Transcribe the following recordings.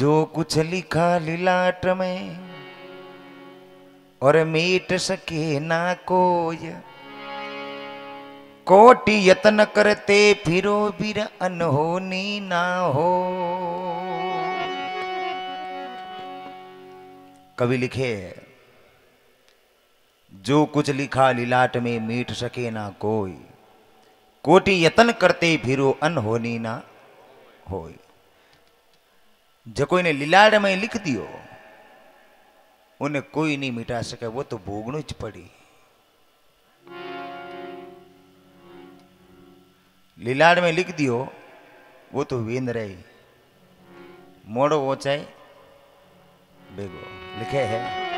जो कुछ लिखा लिलाट में और मीट सके ना कोई, कोटि यत्न करते फिरो बिर अनहोनी ना हो। कवि लिखे, जो कुछ लिखा लिलाट में मीट सके ना कोई, कोटि यत्न करते फिरो अनहोनी ना होय। जो कोई ने लीलाड़ में लिख दियो उन्हें कोई नहीं मिटा सके, वो तो भोगनो ज पड़ी। लीलाड़ में लिख दियो वो तो वेंद रही, मोड़ो वो चाहे बेगो लिखे है।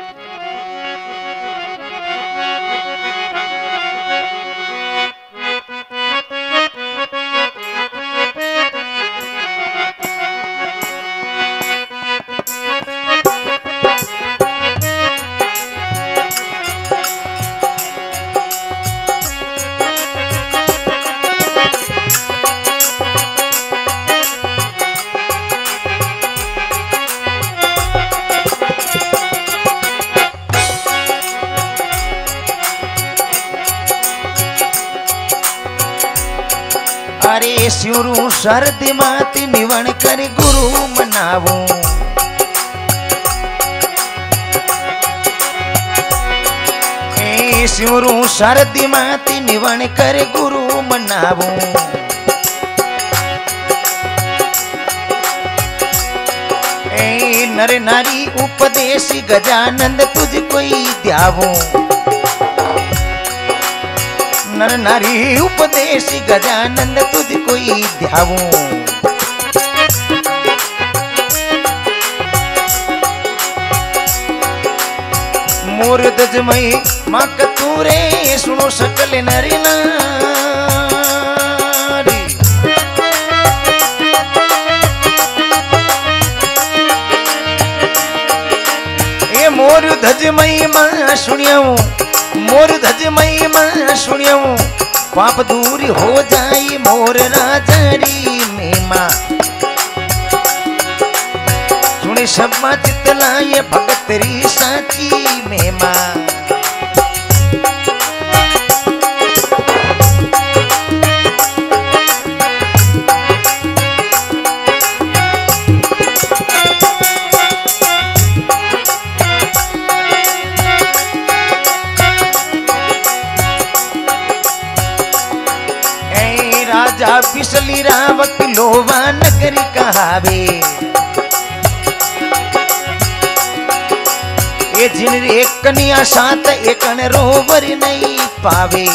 अरे स्यूरू सर्दी माती निवण कर गुरु मनावू, स्यूरू सर्दी माती निवण कर गुरु मनावू। नर नारी उपदेश गजानंद तुझको ही द्यावू, नर नारी उपदेश गजानंद तुझको ही ध्यावू। मोर दजमई माँ कतूरे सुनो सकल नरी नारी। ए मोर धजमई माँ सुनियाऊं, मोर धजमई माँ सुनियाऊं, पाप दूर हो जाई मोर राजारी में माँ। सुने सब माँ चितलाए भगत री साची में माँ। राजा बिसली रावक लोवा नगरी कहावे, ये जिन रे कन्या साथ एकन रोवर नहीं पावे,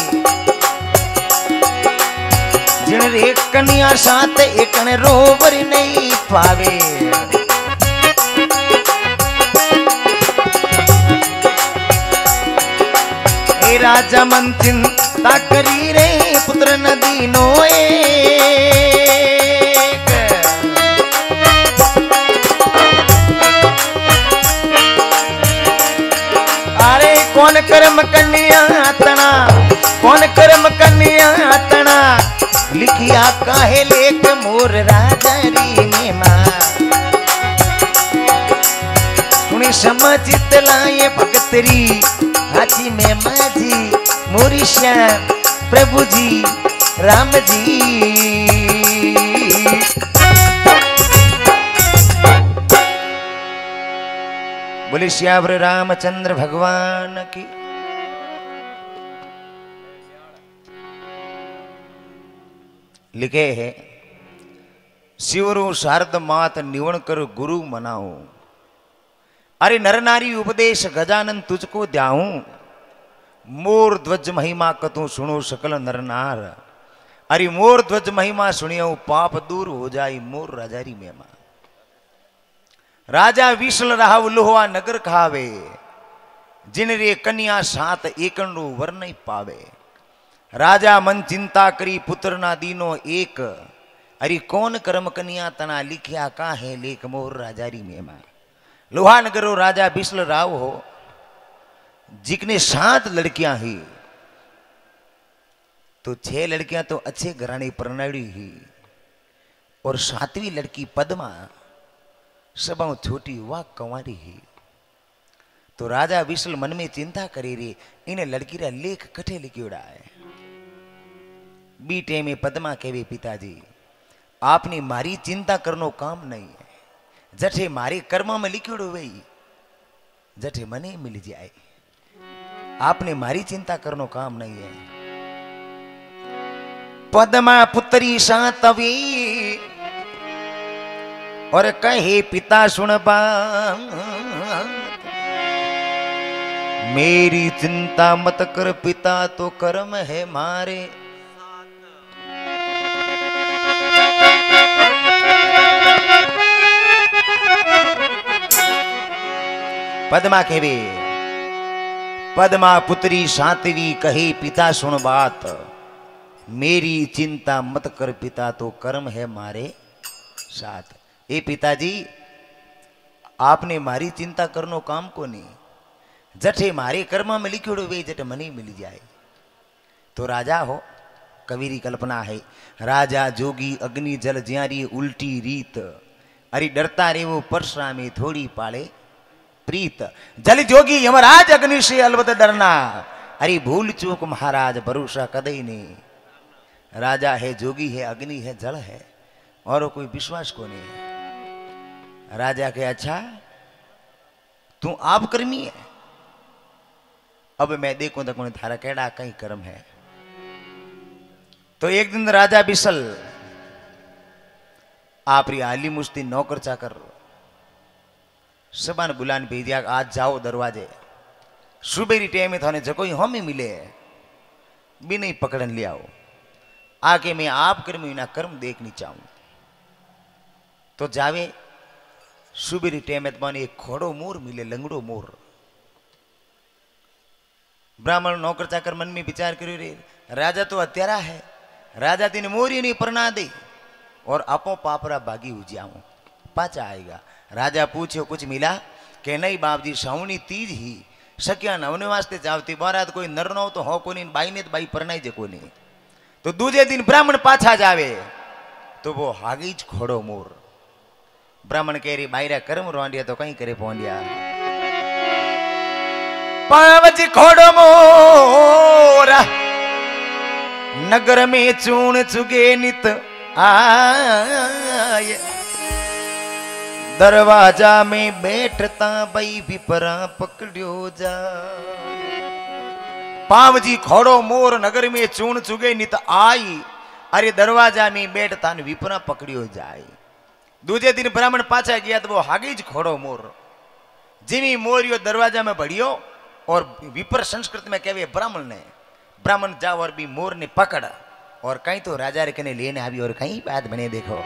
जिन रे कन्या साथ एकन रोवर नहीं पावे। ए राजा मन चिंता करी रे पुत्र नदी नो एक। अरे कौन कर्म कन्या तना, कौन कर्म कन्या तना, लिखिया काहे लेख मोर राजारी में माँ। सुनी समझित लाए भगतरी हाथी में माझी मोरी श्याम प्रभु जी राम जी। बोले श्यावर रामचंद्र भगवान की। लिखे है, शिवरु शारद मात निवण कर गुरु मनाऊं, अरे नर नारी उपदेश गजानन तुझको द्याऊं। मोर ध्वज महिमा कतू सुनो सकल नर नार, अरे मोर ध्वज महिमा सुनियो पाप दूर हो जाई मोर राजारी में मां। राजा विसल राव लोहा नगर खावे, जिन रे कन्या सात एकन रो वर नहीं पावे। राजा मन चिंता करी पुत्र ना दीनो एक, अरे कौन कर्म कन्या तना लिखिया का है लेख मोर राजारी में मां। लोहा नगरो राजा विसल राव हो, जिकने 7 लड़कियां ही, तो 6 लड़कियां तो अच्छे घराने परनाड़ी ही, और 7वीं लड़की पद्मा सब छोटी हुआ कंवारी ही। तो राजा विशल मन में चिंता करी रे इन्हें लड़की रा लेख कठे लिखियोड़ा है। बीटे में पद्मा केवे पिताजी आपने मारी चिंता करनो काम नहीं है, जठे मारे कर्म में लिखियोड़ो वही जठे मने मिल जाए, आपने मारी चिंता करनो काम नहीं है। पद्मा पुत्री शांतवी और कहे पिता सुन बात, मेरी चिंता मत कर पिता तो कर्म है मारे। पद्मा केवे पद्मा पुत्री शांतवी कहे पिता सुन बात, मेरी चिंता मत कर पिता तो कर्म है मारे साथ। ए पिताजी आपने मारी चिंता करनो काम को नहीं, जठे मारे कर्म में लिखियोड़ो वे जट मनी मिल जाए। तो राजा हो कबीरी कल्पना है, राजा जोगी अग्नि जल ज्यारी उल्टी रीत, अरे डरता रे वो परशुरामी थोड़ी पाले प्रीत। जल जोगी यमराज अग्नि से अलबत डरना, अरे भूल चूक महाराज भरोसा कदई नहीं। राजा है जोगी है अग्नि है जल है और कोई विश्वास को नहीं है। राजा के अच्छा तू आप कर्मी है, अब मैं देखूं तो कौन थारा केड़ा कहीं कर्म है। तो एक दिन राजा बिसल आप री आली मुस्ती नौकर चाकर सबन बुलान भेजिया, आज जाओ दरवाजे सुबेरी टाइम में थाने जको हम ही मिले भी नहीं पकड़न ले आओ, आके मैं आप कर्मी ना कर्म देखनी चाहूं। तो जावे सुबेरी टाइम में तुम्हारे एक खोड़ो मोर मिले, लंगड़ो मोर। ब्राह्मण नौकर चाकर मन में विचार करो रे राजा तो हत्यारा है, राजा तीन मोरी नहीं परना दे और अपो पापरा भागी हो जाऊं पाचा आएगा। राजा पूछो कुछ मिला के नहीं बाप जी सावनी तीज ही सक्या नवने वास्ते जावती बारात कोई नरनो तो हो को नहीं, बाई ने तो बाई परनाई जे को नहीं। तो दूजे दिन ब्राह्मण पाछा जावे तो वो हागीज खोड़ो मोर। ब्राह्मण कह रही बाईरा कर्म रोंडिया तो कहीं करे पहुंडिया। पावज खोड़ो मोरा नगर में चून चुगे नित आए, दरवाजा में बैठता बई विपरा पकड़ियो जा। पावजी खोड़ो मोर नगर में चून चुगे नित आई, अरे दरवाजा में बैठता विपरा पकड़ियो जाए। दूजे दिन ब्राह्मण पाछा गया तो वो हागीज खोड़ो मोर जिमी मोरियो दरवाजा में बढ़ियो और विपर संस्कृत में कहवे ब्राह्मण ने, ब्राह्मण जाओ और भी मोर ने पकड़ और कहीं तो राजा रे कने लेने आवी और कहीं बात बने देखो।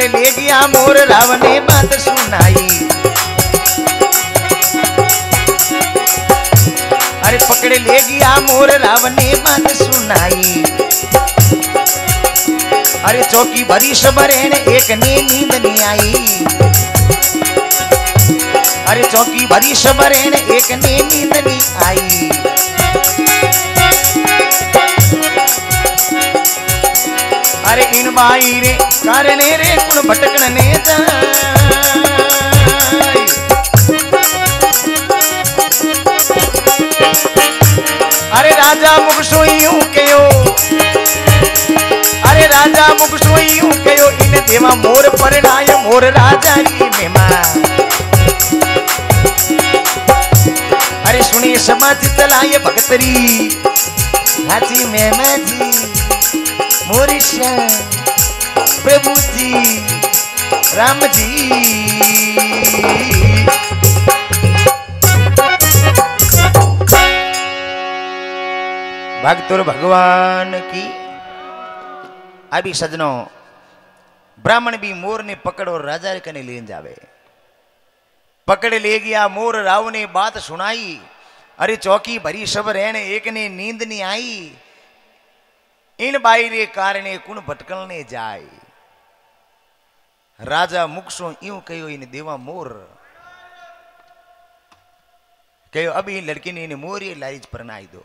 ले गया मोर रावण ने बात सुनाई, अरे पकड़े ले गया मोर रावण ने बात सुनाई। अरे चौकी भरी सबरे ने एक ने नींद नहीं आई, अरे चौकी भरी सबरे ने एक ने नींद नहीं आई। अरे इन बाई रे कारणे रे कुण भटकने जाए। अरे राजा मुख सोईयूं कयो, अरे राजा मुख सोईयूं कयो, इन देवा मोर परणाय मोर राजा री मेमा। अरे सुनी समाज चलाए भगतरी हाजी मेमा जी। मोरी श्याम प्रभु जी राम जी। भक्तों भगवान की। अभी सजनों ब्राह्मण भी मोर ने पकड़ और राजा के कने ले जावे। पकड़ ले गया मोर, राव ने बात सुनाई। अरे चौकी भरी सब रहने एक ने नींद नहीं आई। इन बाई रे कारणे कुण भटकलने जाय। राजा मुखसो यूं कहो इन देवा मोर। कहो अभी लड़की ने इन मोर ये लारिज परनाई दो।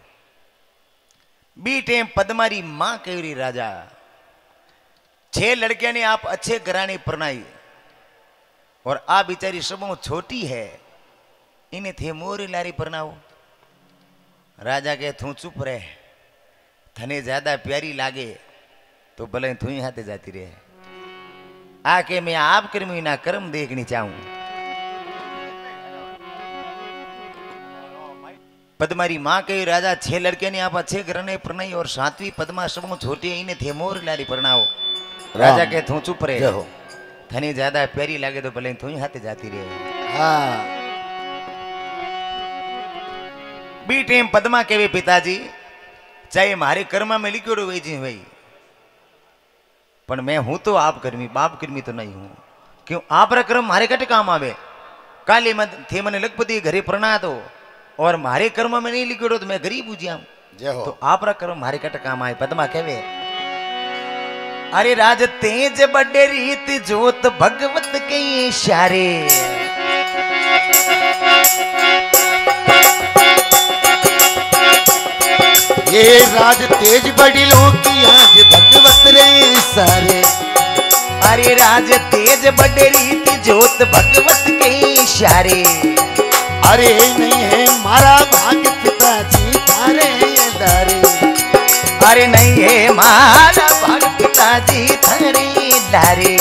बी टेम पद्मारी मां कह रही राजा 6 लड़कियां ने आप अच्छे घराने परनाई और आप बेचारी सबों छोटी है, इन्हें थे मोरी लारी परनाओ। राजा के तू चुप रहे, थने ज्यादा प्यारी लागे तो भले तू ही हाथे जाती रहे। आके मैं आप कर्मी ना कर्म देखनी चाहूं। पद्मारी मां कही राजा 6 लड़कियां ने आप अच्छे घराने परनाई और 7वीं पद्मा सबों छोटी है, इन्हें थे मोर लारी परनाओ। राजा के तू चुप रहे, थने ज्यादा प्यारी लागे तो भले तू ही हाथे जाती रहे। हाँ। बी टेम पद्मा के वे पिताजी चाहे मारे कर्मा में लिखो वही जी वही, पर मैं हूं तो आप कर्मी, बाप कर्मी तो नहीं हूं। क्यों आप रा कर्म मारे कट काम आवे। काले मत थे मने लखपति घरे प्रणा तो और मारे कर्म में नहीं लिखो तो मैं गरीब बुझिया तो आप रा कर्म मारे कट काम आए। पद्मा कहवे अरे राज तेज बड़े रीत जोत भगवत के इशारे। ये राज तेज बड़ी लोग की आज भगवत रे सारे। अरे राज तेज बड़े रीत जोत भगवत के इशारे। अरे नहीं है मारा भाग पिताजी थारे दारे। अरे नहीं है मारा भाग पिताजी थारे दारे।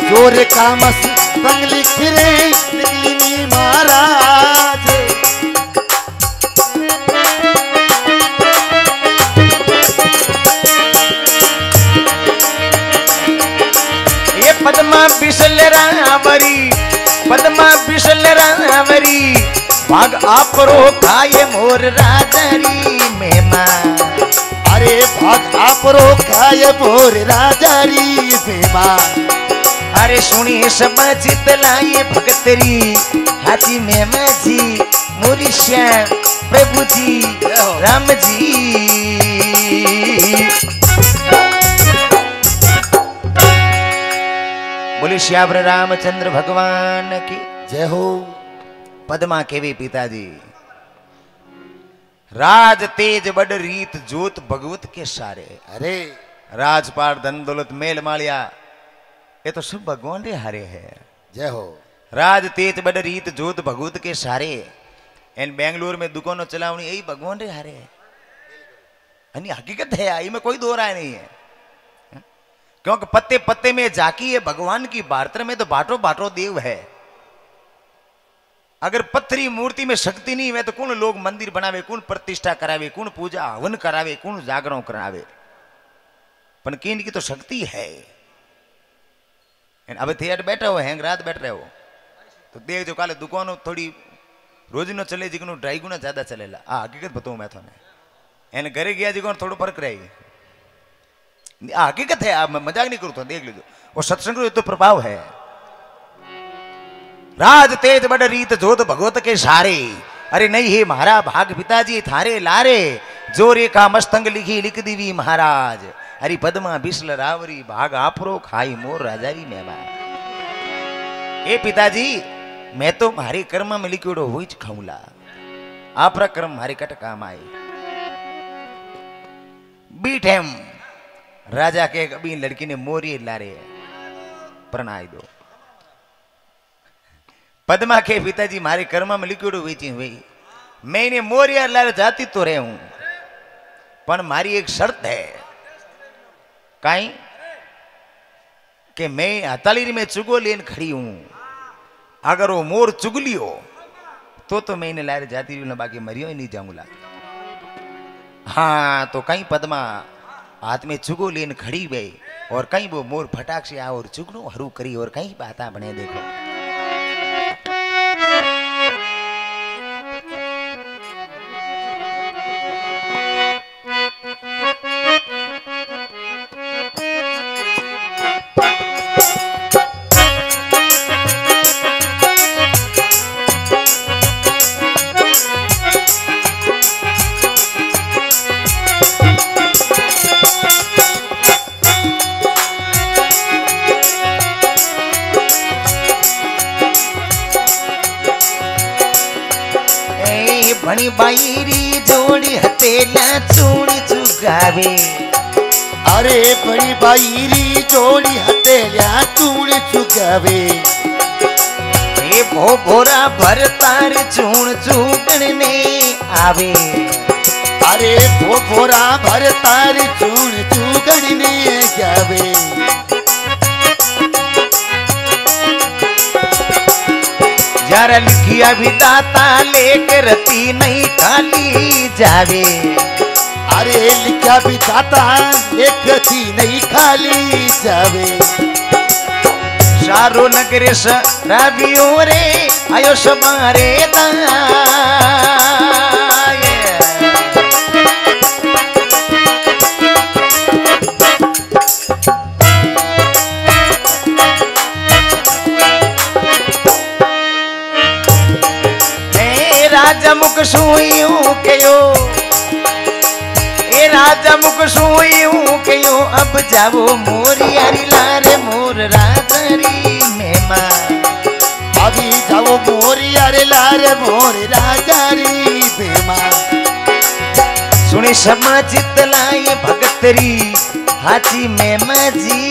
जोर का मस रंग लिख रे निकली नी महाराज। ये पद्मा बिसल रावरी, पद्मा बिसल रावरी भाग आपरो खाए मोर राजारी मेहमान। अरे भाग आपरो खाए मोर राजारी मेहमान। अरे सुनी सब चितलाए भगतरी हाथी मेहमा जी मोरी श्याम प्रभु जी राम जी। बोले श्याम रामचंद्र भगवान की जय हो। पद्मा केवे पिताजी राज तेज बड़ रीत जोत भगवत के सारे। अरे राजपाट धन दौलत मेल मालिया ये तो सब भगवान रे हारे है। जय हो। राज तेज बड़ रीत जोत भगवत के सारे। एन बेंगलुरु में दुकानों चलावनी यही भगवान रे हारे है। हकीकत है, आई में कोई दो राय नहीं है। क्योंकि पत्ते पत्ते में जाकी है भगवान की बार्तर में तो बाटो बाटो देव है। अगर पत्थरी मूर्ति में शक्ति नहीं है तो कौन लोग मंदिर बनावे, कौन प्रतिष्ठा करावे, कौन पूजा हवन करावे, कौन जागरण करावे। पर किन की तो शक्ति है। अब थिएटर बैठे हो हैंग रात बैठ रहे हो तो देख जो काले दुकानों थोड़ी रोज न चले जिगनो ढाई गुना ज्यादा चलेला। हकीकत बताऊं मैं थाने एने घरे गया जिगो थोड़ा फर्क रही। हकीकत है, आप मैं मजाक नहीं करूं तो देख लीजिए वो सत्संग तो प्रभाव है। राज तेज बड़ रीत जोत भगवत के सारे। अरे नहीं है महारा भाग पिताजी थारे लारे। जो रेखा मस्तंग लिखी लिख दीवी महाराज। हरि पद्मा बिसल रावरी भाग आपरो खाई मोर राजारी मेवा। ए पिताजी मैं तो मारे कर्म में लिखियोड़ो हुई ज खाऊंला। आपरा कर्म मारे कट काम आए। बीट हम राजा के कभी लड़की ने मोरी लारे प्रणाई दो। पद्मा के पिताजी मारे कर्म में लिखियोड़ो हुई थी हुई। मैं इन्हें मोरिया लारे जाती तो रहे हूं पर मारी एक शर्त है। काई कि मैं हताली में चुगो लेन खड़ी हूं। अगर वो मोर चुगली हो तो मैं इन्हें लारे जाती रही, बाकी मरियो ही नहीं जाऊंगा। हाँ तो कहीं पद्मा हाथ में चुगो लेन खड़ी गई और कहीं वो मोर फटाक से आ और चुगनो हरू करी और कहीं बाता बने देखो। भणी बाईरी जोड़ी हतेला चूड़ी चुगावे। अरे बड़ी बाईरी जोड़ी हतेला चूड़ी चुगावे। ए भो भोरा भरतार चूण चुगने आवे। अरे भो भोरा भरतार चूण चुगने जावे। जरा लिखिया विदाता लेकर रती नहीं खाली जावे। अरे लिखा विदाता लेखती नहीं खाली जावे। सारो नगर शराबियों रे आयो समारे राजा मुख सुइयूं कयो। ए राजा मुख सुइयूं कयो अब जाओ मोरी यारी लारे मोर राजरी मेहमान। अभी जाओ मोरी यारी लारे मोर राजरी मेहमान। सुने क्षमा चितलाए भगतरी हाथी में मजी।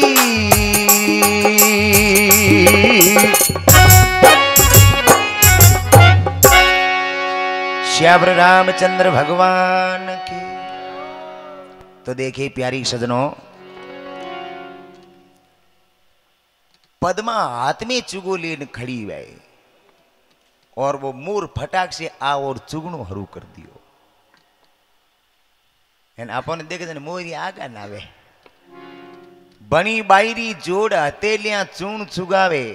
श्यावर रामचंद्र भगवान की। तो देखिए प्यारी सजनों, पद्मा हाथ में चुगो लेन खड़ी है और वो मोर फटाक से आ और चुगनो हरू कर दियो। आपने देखे मोरी आगा नावे। बनी बाईरी जोड़ हतेलियां चूण चुगावे।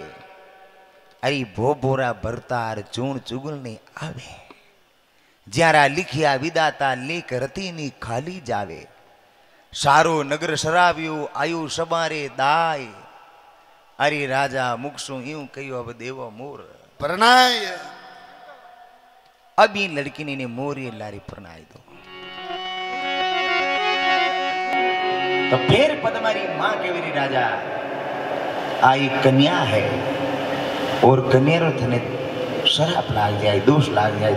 अरे भो भोरा भरतार चूण चुगलने आवे। ज्यारा लिखिया विदाता लेख रतीनी खाली जावे। सारो नगर शराबियो आयु सबारे दाय। अरे राजा मुखसु यूं कहो अब देवो मोर प्रणाय। अब ये लड़की ने मोर ये लारी प्रणाय दो। तो फिर पद्मारी मां के वीरी राजा आई कन्या है और कन्या रो थने शराब लाग जाए दोष लाग जाए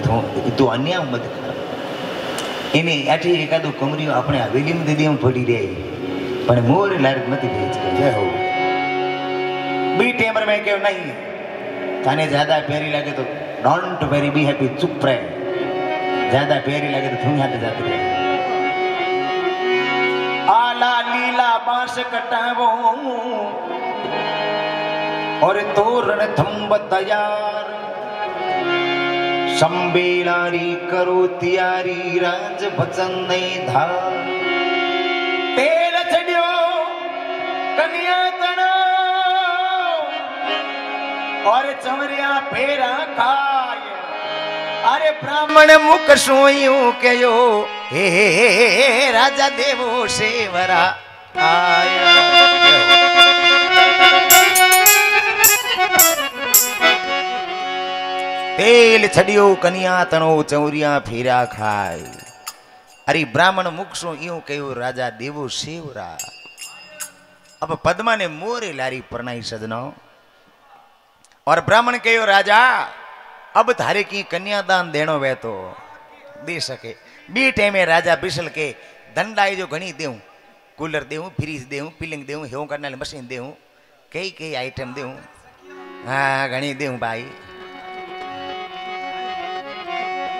तो अन्याय मत कर। इन्हें अठी एकादो कमरियो अपने हवेली में दे दिया पड़ी रहे पर मोर लार मत भेज के जय हो। बी टेमर में क्यों नहीं थाने ज्यादा प्यारी लगे तो डोंट वेरी बी हैप्पी चुप रहे। ज्यादा प्यारी लगे तो तुम हाथ जाते रहे। आला लीला बांस कटावो और तोरण थंब तैयार। संबेलारी करो तियारी राज बचन नहीं धार। तेल चढ़ियो कन्या तनो और चमरिया फेरा खाय। अरे ब्राह्मण मुख सोयूं कयो हे राजा देवो सेवरा आया। तेल छड़ियो कन्या तनो चौरिया फेरा खाय। अरे ब्राह्मण मुख सो यूं कहो राजा देवो सेवरा। अब पद्मा ने मोरे लारी प्रणाई सजनो और ब्राह्मण कहो राजा अब थारे की कन्यादान देनो वे तो दे सके। बी टाइम में राजा बिसल के दंडाई जो घनी देऊं कूलर देऊं फ्रीज देऊं पीलिंग देऊं हेऊ करने वाली मशीन देऊं कई कई आइटम देऊं। हाँ घनी देऊं भाई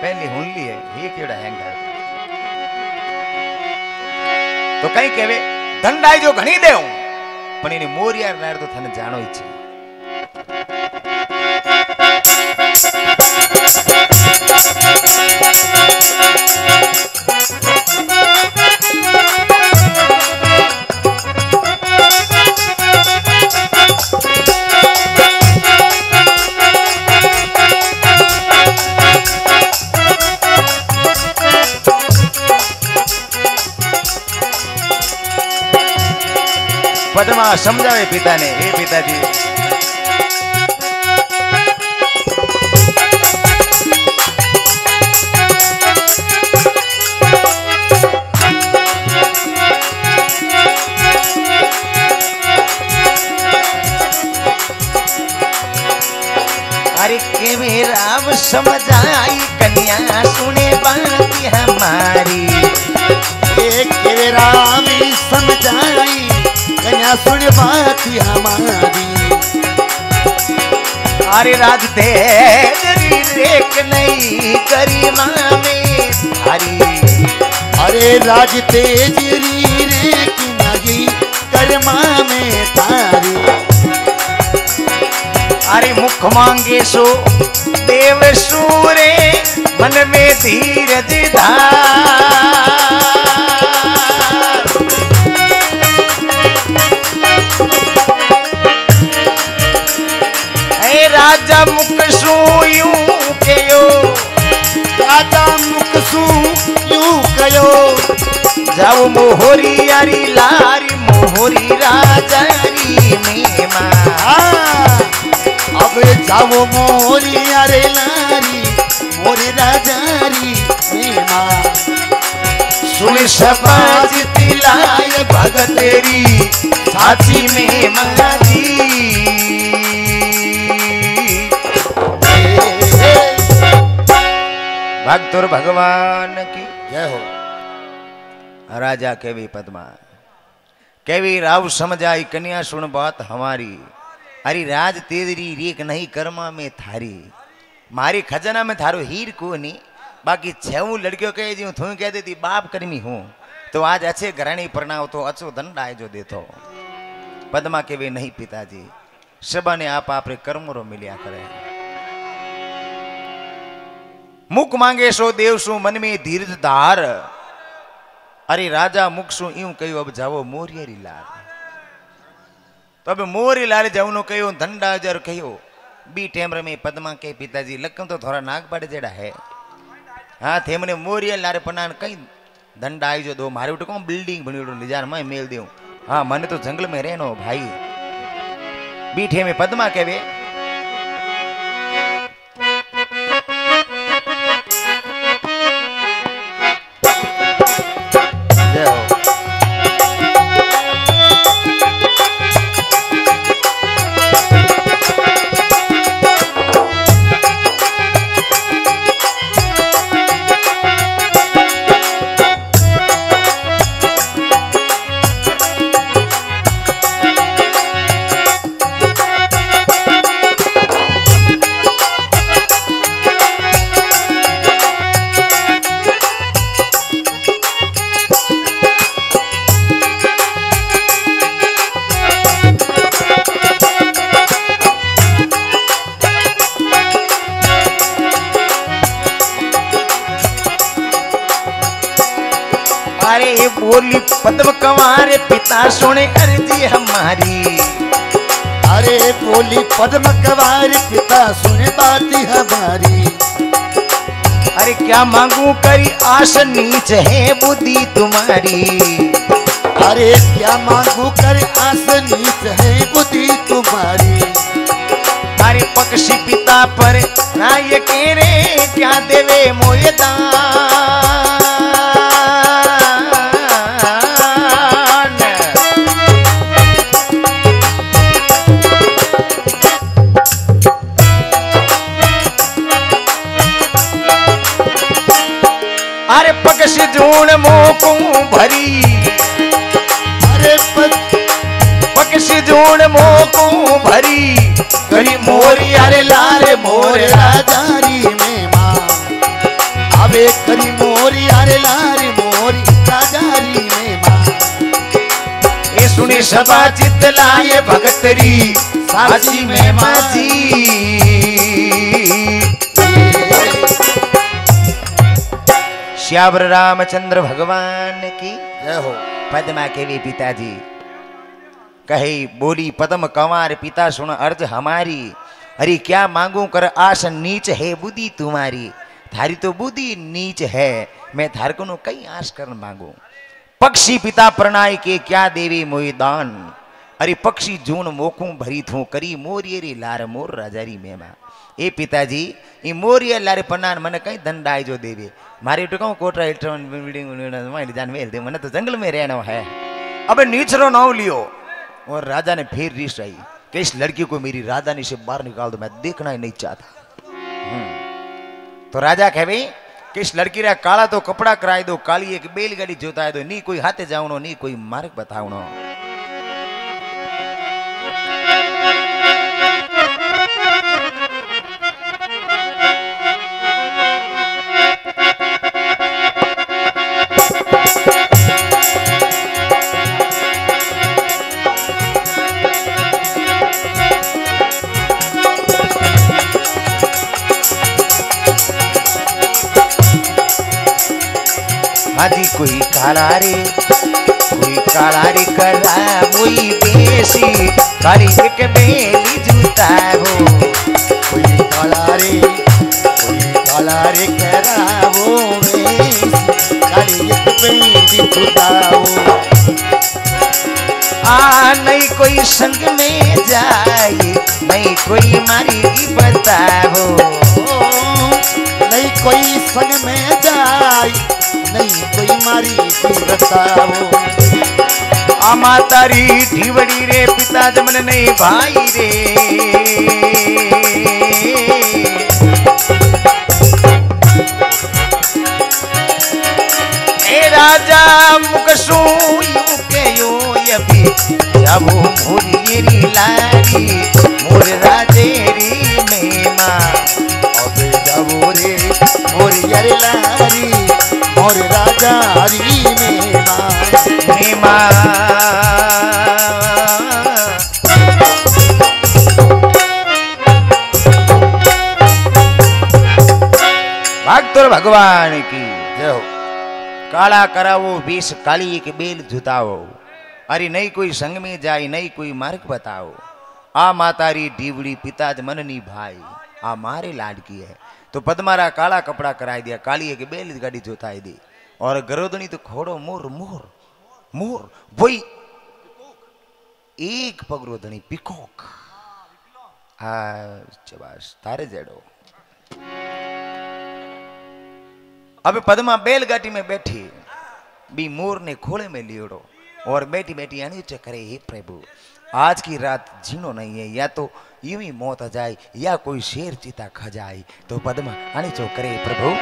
पहली हुनली है ये केड़ा हैंगर तो कई कहवे दंडाई जो घनी देऊं पण इने मोरिया नार तो थने जानो ही छे। पद्मा समझावे पिता ने, हे पिताजी के मेरा समझ आई कन्या सुने बात हमारी, एक राम समझ आई कन्या सुने बात हमारी। अरे राज तेरी रेख नहीं गरिमा में थारी, अरे राज तेरी रेख नहीं गरिमा में थारी। अरे मुख मांगे सो देव सूरे मन में धीरज धार। ऐ राजा मुख सू यूं कयो, राजा मुख सू यूं कयो, जाओ मोहरी यारी लारी मोहरी राजारी में मां। अब जाओ मोरी अरे लारी मोरी राजारी मीमा। सुन शबाज तिलाय भगत तेरी साची में महाजी। भक्तुर भगवान की जय हो। राजा केवी पद्मा केवी राव समझाई कन्या सुन बात हमारी। अरे राज तेरी रेख नहीं कर्मा में थारी, मारी खजाना में थारो हीर को नहीं। बाकी छऊ लड़कियों कहे जी थू कह देती बाप कर्मी हूं, तो आज अच्छे घराणी प्रणाव तो अच्छो दंड आए जो देतो। पद्मा के वे नहीं पिताजी, सबा ने आप आपरे कर्म रो मिलिया करे। मुख मांगे सो देव सु मन में धीरज धार। अरे राजा मुख सु यूं कहो अब जाओ मोरियरी लाल। तो अब मोरी लाल जाऊनो कहो धंडा जर कहो बी टेमर में पद्मा के पिताजी लक्कम तो थोड़ा नाग पाड़े जेड़ा है। हाँ थे मने मोरिया लारे पनान कई धंडा आई जो दो मारे उठ कौन बिल्डिंग बनी उठो लिजार मैं मेल दूं। हाँ मने तो जंगल में रहनो भाई। बीठे में पद्मा कहवे बोली पद्म कंवारे पिता सुने अर्जी हमारी। अरे बोली पद्म कंवारे पिता सुने बात हमारी। अरे क्या मांगू करी आस नीच है बुद्धि तुम्हारी। अरे क्या मांगू कर आस नीच है बुद्धि तुम्हारी। अरे पक्षी पिता पर ना ये कह रे क्या देवे मोयदान। अरे पक्षी जूण मोकू भरी। अरे पक्षी जूण मोकू भरी करी मोरी अरे लारे मोर राजारी में मां। अबे करी मोरी अरे लारे मोरी राजारी में मां। ये सुनी सभा चित लाए भगतरी साची में माजी। श्यावर रामचंद्र भगवान की जय हो। पद्मा के भी पिताजी कहे बोली पद्म कंवार पिता सुन अर्ज हमारी। अरे क्या मांगू कर आस नीच है बुद्धि तुम्हारी। थारी तो बुद्धि नीच है, मैं थार को कई आस कर मांगू। पक्षी पिता प्रणाय के क्या देवी मोई दान। अरे पक्षी जून मोखू भरी थू करी मोरियरी लार मोर राजारी मेमा ए पिताजी ई मोरिया लारे पन्नान मन कई दंडाई जो देवे मारे तो कहूं कोटरा इलेक्ट्रॉन बिल्डिंग मारी जान मेल दे मन तो जंगल में रहना है। अब नीचरो नाव लियो और राजा ने फिर रीस आई कि इस लड़की को मेरी राजधानी से बाहर निकाल दो, मैं देखना ही नहीं चाहता। तो राजा कहे भाई कि इस लड़की रा काला तो कपड़ा कराई दो, काली एक बैलगाड़ी जोताई दो, नी कोई हाथे जावनो नी कोई मार्ग बतावनो। हाजी कोई काला रे कला कोई बेसी काली एक बेली जूता हो, कोई काला रे कला वो बेसी काली एक बेली जूता हो। नहीं कोई संग में जाए नहीं कोई मारी बताओ, नहीं कोई संग में जाए नहीं कोई मारी बताओ। आमा तारी ढीवड़ी रे पिता जमन नहीं भाई रे, ए राजा मुकसू यू के यो यबी जाबो मोरियरी लारी मोर राजेरी मेमा, अबे जाबो रे मोरियरी लारी मोर राजा हरी मेमा। भक्तों भगवान की जय हो। काला करावो वेश काली एक बेल जुताओ, अरे नहीं कोई संग में जाए नहीं कोई मार्ग बताओ। आ मातारी डीवड़ी पिताज मननी भाई आ मारे लाडकी है। तो पद्मारा काला कपड़ा कराई दिया, काली एक बेल गाड़ी जोताई दी, और गरोदनी तो खोड़ो मोर मोर मोर वही एक पगरोदनी पिकॉक। बस तारे जेड़ो। अब पद्मा बैलगाड़ी में बैठी बी मोर ने खोले में लियोड़ो और बैठी बैठी अनिच करे, हे प्रभु आज की रात जीनो नहीं है, या तो यूं ही मौत आ जाए या कोई शेर चीता खा जाए। तो पद्मा अनिचो करे, प्रभु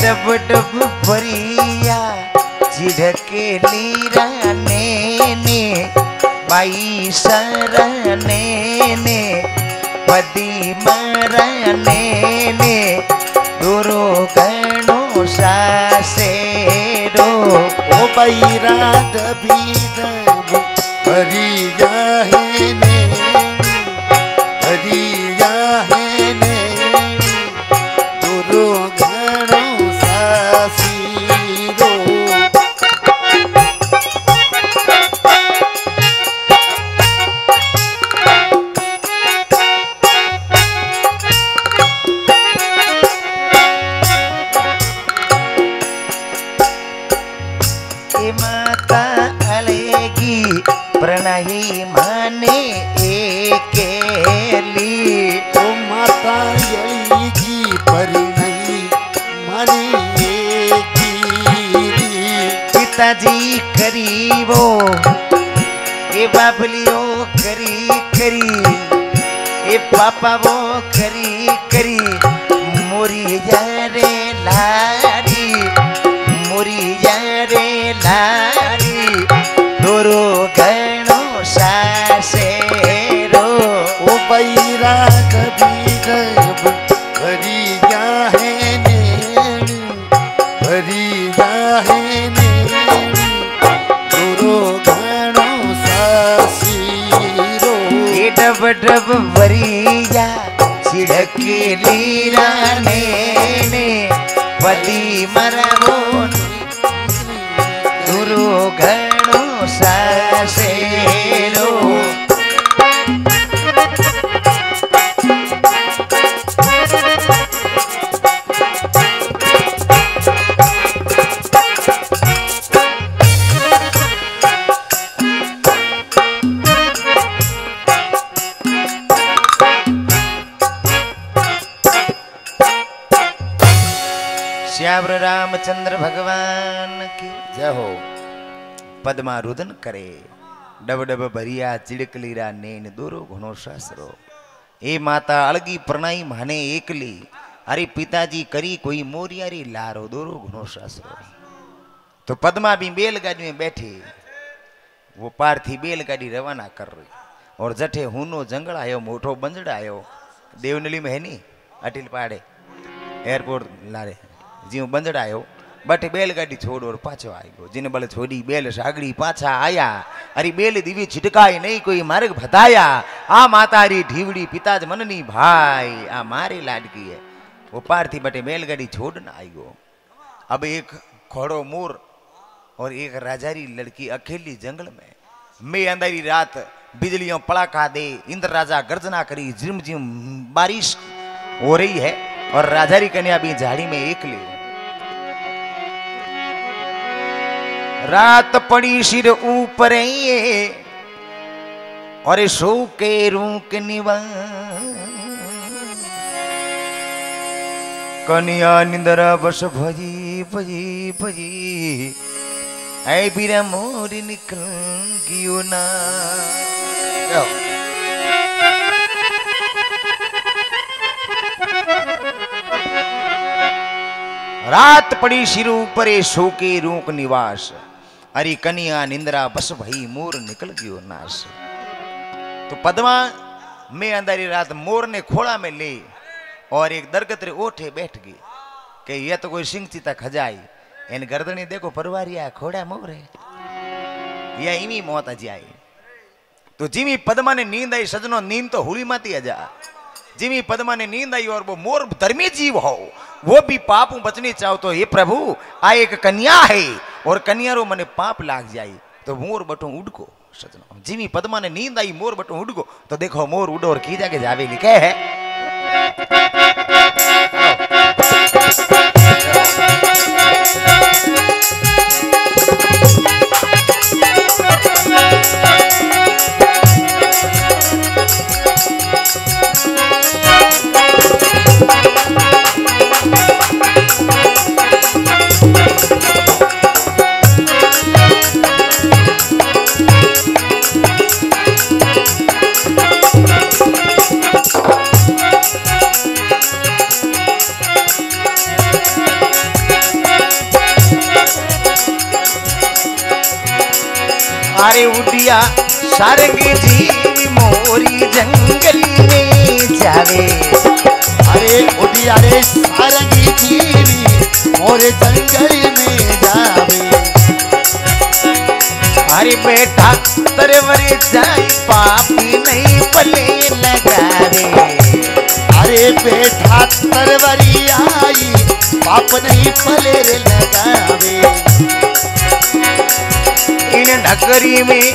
डब डब भरिया चिढ़के लीराने ने बाई सरने ने पदी मरने ने दुरो गणो सासेरो ओ बैरा दबी दब भरिया है ने भरिया है ने दुरो प्रणही माने एकेली ओ माता यली परिणही माने एकेली पिताजी करीबो ए बाबलियो करी करी ए पापा वो करी करी मोरी यारे लारी मोरी यारे लारी दोरो गणो सासेरो ओ बैरा कभी गब भरी जा है नैन भरी जा है नैन दोरो घणो सासीरो ए डब डब भरिया छिड़के लीरा ने पदी मरवो गुरु घणो सासेरो श्याम रामचंद्र भगवान की जय हो। पद्मा रुदन करे डब डब भरिया चिड़कलीरा नेन दोरो घणो सासरो ए माता अलगी प्रणाई माने एकली अरे पिताजी करी कोई मोरियारी लारो दोरो घणो सासरो। तो पद्मा भी बैलगाड़ी में बैठी वो पार थी बैलगाड़ी रवाना कर रही और जठे हुनो जंगल आयो मोटो बंजड़ आयो देवनली में है नी अटिल पाड़े एयरपोर्ट लारे जी बंजड़ आयो बटे बैलगाड़ी छोड़ और पाछो आई गयो जिने बल छोड़ी बैल सागड़ी पाछा आया अरे बैल दिवी छिटकाई नहीं कोई मार्ग बताया आ मातारी ढीवड़ी पिताज मननी भाई आ मारी लाडकी है वो पार थी बटे बैलगाड़ी छोड़ना आई गयो। अब एक घोड़ो मोर और एक राजारी लड़की अकेली जंगल में अंधेरी रात बिजलियों पड़ाका दे इंद्र राजा गर्जना करी झिम झिम बारिश हो रही है और राजारी कन्या भी झाड़ी में एकली। रात पड़ी सिर ऊपर और सो के रूक निवा कन्या निंदरा बस भजी भजी भजी ऐ बीरा मोर निकल गियो ना। रात पड़ी सिर ऊपर सो के रूक निवास अरे कन्या निंद्रा बस भई मोर निकल गयो नाश। तो पद्मा में अंधारी रात मोर ने खोड़ा में ले और एक दरगत रे ओठे बैठ गई कि यह तो कोई सिंह चीता खजाई इन गर्दनी देखो परवारिया खोड़ा मोर है या इमी मौत अजी आई। तो जिमी पद्मा ने नींद आई सजनो नींद तो हुली माती अजा जिमी पद्मा ने नींद आई और वो मोर धर्मी जीव हो वो भी पापों बचने चाहो तो हे प्रभु आ एक कन्या है और कन्या रो मने पाप लाग जाई तो मोर बटो उड़को सजनो जिमी पद्मा ने नींद आई मोर बटो उड़को तो देखो मोर उड़ो और की जाके जावे लिखे है। अरे उड़िया सारंगी जीवी मोरी जंगल में जावे अरे उड़िया रे सारंगी जीवी मोरे जंगल में जावे अरे बेटा तरवरी जाई पापी नहीं पले लगावे अरे बेटा तरवरी आई पाप नहीं पले लगावे इन नगरी में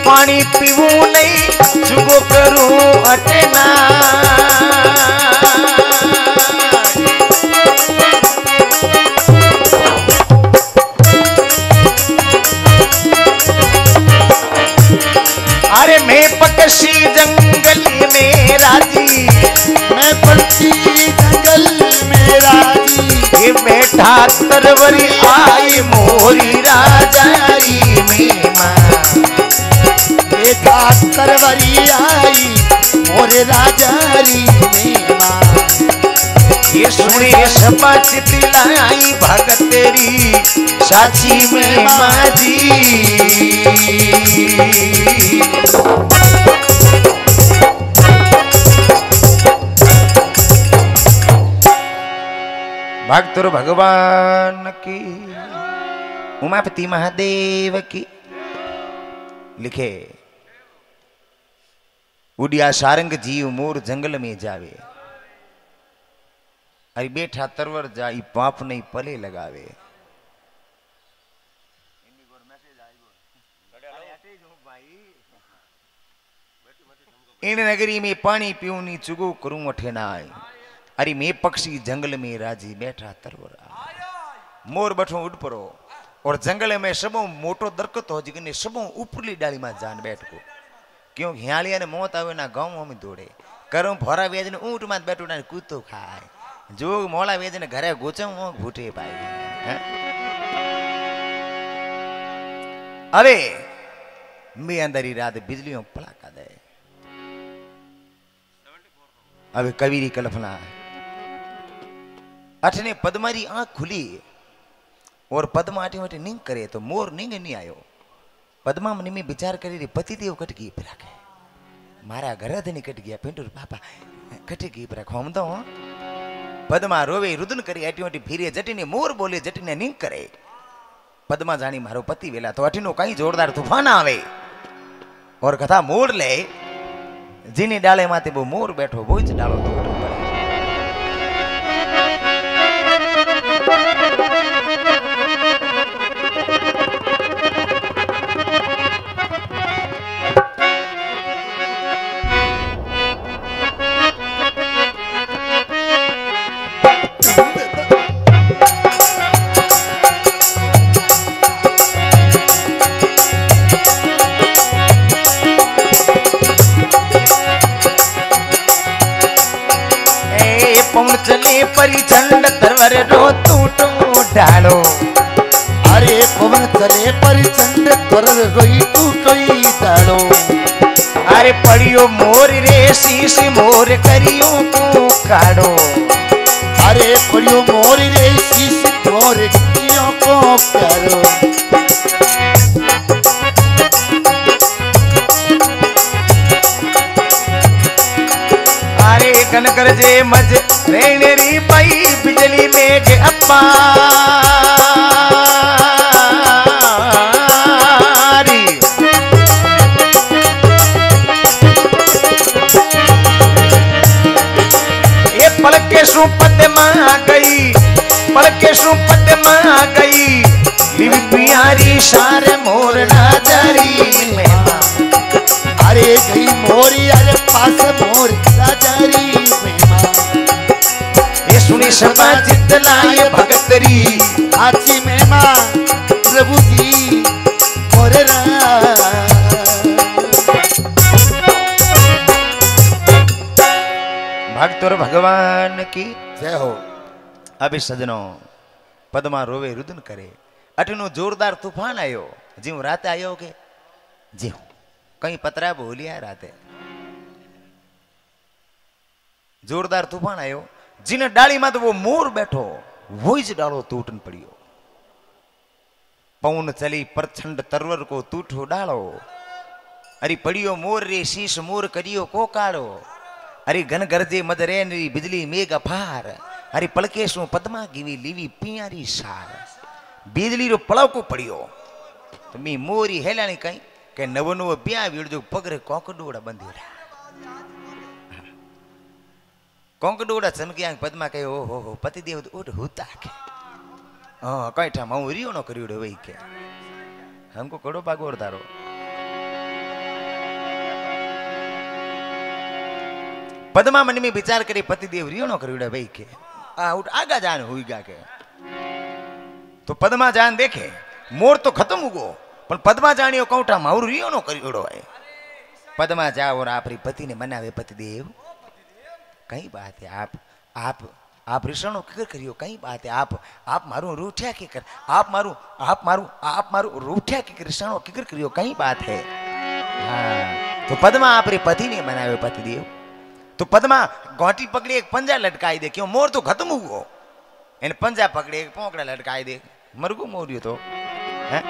पानी पीवू नहीं जुगो करूं अटना अरे मैं पक्षी जंगल में राजी मैं पक्षी जंगल में राजी ये बेटा तरवरी आई मोरी राजारी में मां तरवरी आई मोरे राजा री में माँ। ये सुने सपा चितलाई भगत तेरी साची में माँ जी। भक्तों भगवान की उमापति महादेव की। लिखे उड़िया सारंग जीव मोर जंगल में जावे, अरे बैठा तरवर जाई पाप नहीं पले लगावे। इन नगरी में पानी पीऊं नी चुगो करूं अठे ना आए। अरे मैं पक्षी जंगल में राजी बैठा तरवर मोर बठो उड़ परो और जंगल में सबों मोटो दरकत हो जिगने सबों ऊपरली डाली में जान बैठ को। क्यों हियालिया ने मौत आवे ना गाँव में दौड़े करूं भरा वेज ने ऊँट में बैठो ना कूतो खाए जो मोला वेज ने घरे गोचम घूटे पाए। अरे मैं अंदर ही रात बिजलियों पड़ाका दे। अबे कबीरी कल्पना अठने पद्मारी आंख खुली और पद्मा आटे वाटे नींद करे तो मोर नींद नहीं आयो। पद्मा मन में विचार करी पति देव कट गई पर मारा घर धनी कट गया पिंटूर पापा कट गई पर हम तो पद्मा रोवे रुदन करी आटी वाटी फिरे जटीने मोर बोले जटीने नींद करे। पद्मा जानी मारो पति वेला तो अठीनो कहीं जोरदार तूफान आवे और कथा मोर ले जीनी डाले माते वो मोर बैठो वो ज डालो तो चले परिचंड तरवर रो टूटो डालो। अरे पवन चले परिचंड तरवर रोई टूटोई डालो। अरे पड़ियो मोर रे शीश मोर करियो को काढ़ो। अरे पड़ियो मोर रे शीश मोर करियो को काढ़ो। अरे कन कर जे मज रेणरी पाई बिजली मेघ अपारी। ये पलके सु पद्मा गई पलके सु पद्मा गई लिवी प्यारी सार मोर राजारी में। अरे गई मोरी अरे पास मोर राजारी में ये सुनी सभा चितलाय भगतरी आची में माँ प्रभु जी मोरे भक्त और भगवान की जय हो। अभी सजनों पद्मा रोवे रुदन करे अटनो जोरदार तूफान आयो जीव रात आयो के जीव कहीं पतरा बोलिया राते जोरदार तूफान आयो जिने डाली में तो वो मोर बैठो वो ही डालो टूटन पड़ियो। पवन चली प्रचंड तरवर को टूटो डालो। अरे पड़ियो मोर रे शीश मोर करियो को काढ़ो। अरे घन गरजे मद रे बिजली मेघ अफार। अरे पलकेशु पद्मा गिवी लीवी पियारी सार बिजली रो पड़ाव को पड़ियो तो मी मोरी हेलानी कहीं के नवो नवो ब्याह वीड़ो पगरे कोंकड़ोड़ा बंधी कोंकड़ोड़ा चमकी पद्मा कहे ओ हो पति देव उठ हुता के हाँ कहीं ठा मैं रियो न करियो वही के हमको कड़ो पागोर तारो। पद्मा मन में विचार करे पति देव रियो न करियो वही के उठ आगा जान हुईगा के तो पद्मा जान देखे मोर तो खत्म हुगो पर पद्मा जानियो कौटा माउर रियो नो करियोड़ो है। पद्मा जाओ और आपरी पति ने मनावे पति देव कई बात है आप ऋषणो किकर करियो कई बात है आप मारू रूठिया के कर आप मारू रूठिया के ऋषणो किकर करियो कई बात है। हाँ तो पद्मा आपरे पति ने बनावे पतिदेव। तो पद्मा गोटी पकड़ी एक पंजा लटकाई दे, क्यों मोर तो खत्म हुओ, इन पंजा पकड़े एक पोंकड़ा लटकाई दे, मरगू मोरियो तो है?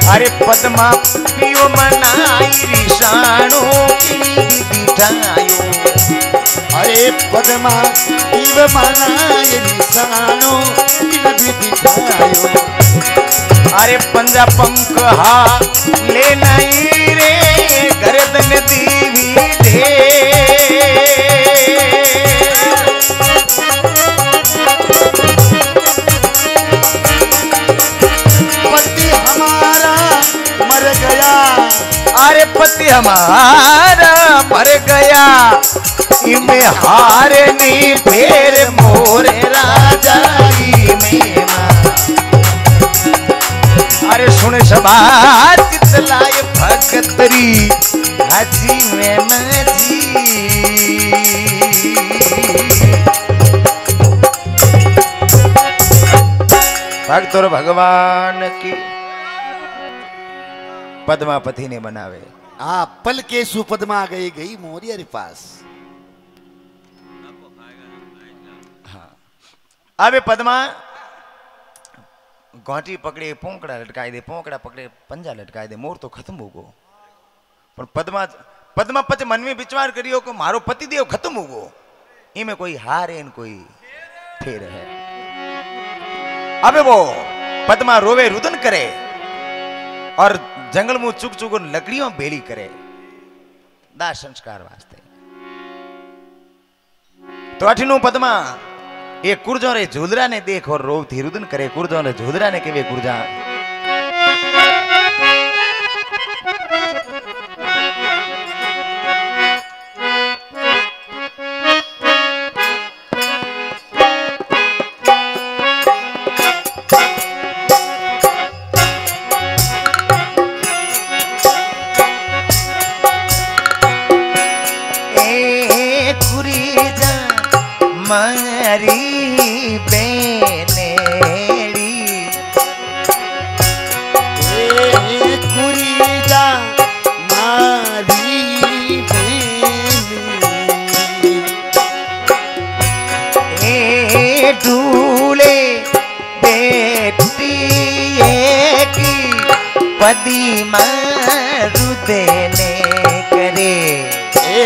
अरे पद्मा पियो मनाई रिसाणो की दिठायो, अरे पद्मा पीव मनाई रिसाणो की दिठायो। अरे पंजा पंख हा ले नहीं रे गर्दन दीवी दे, पति हमारा मर गया, अरे पति हमारा मर गया, इमे हारनी फेर मोरे राजा में। अरे सुन सभा चितलाय भगतरी हाजी में माझी, भक्त और भगवान की पद्मापति ने बनावे। हाँ, पल के सुपद्मा गई गई मोरिया रे पास। हाँ, अबे पद्मा गोटी पकड़े पोंकड़ा लटकाई दे, पोंकड़ा पकड़े पंजा लटकाई दे, मोर तो खत्म हो गो। पर पद्मा पच मन में विचार करियो को मारो पतिदेव खत्म हो गो, इमे कोई हार है, कोई फेर है। अबे वो पद्मा रोवे रुदन करे और जंगल में चुक चुक लकड़ियों बेली करे दाह संस्कार वास्ते। तो अठिनु पद्मा ये कुर्जो रे झूलरा ने देख और रोव थी रुदन करे। कुर्जो रे झूलरा ने केवे कुर्जा मारी बेनेड़ी, कुरीजा मारी बेनेड़ी, ए डूले बेटी की पदी मारू देने करे, ए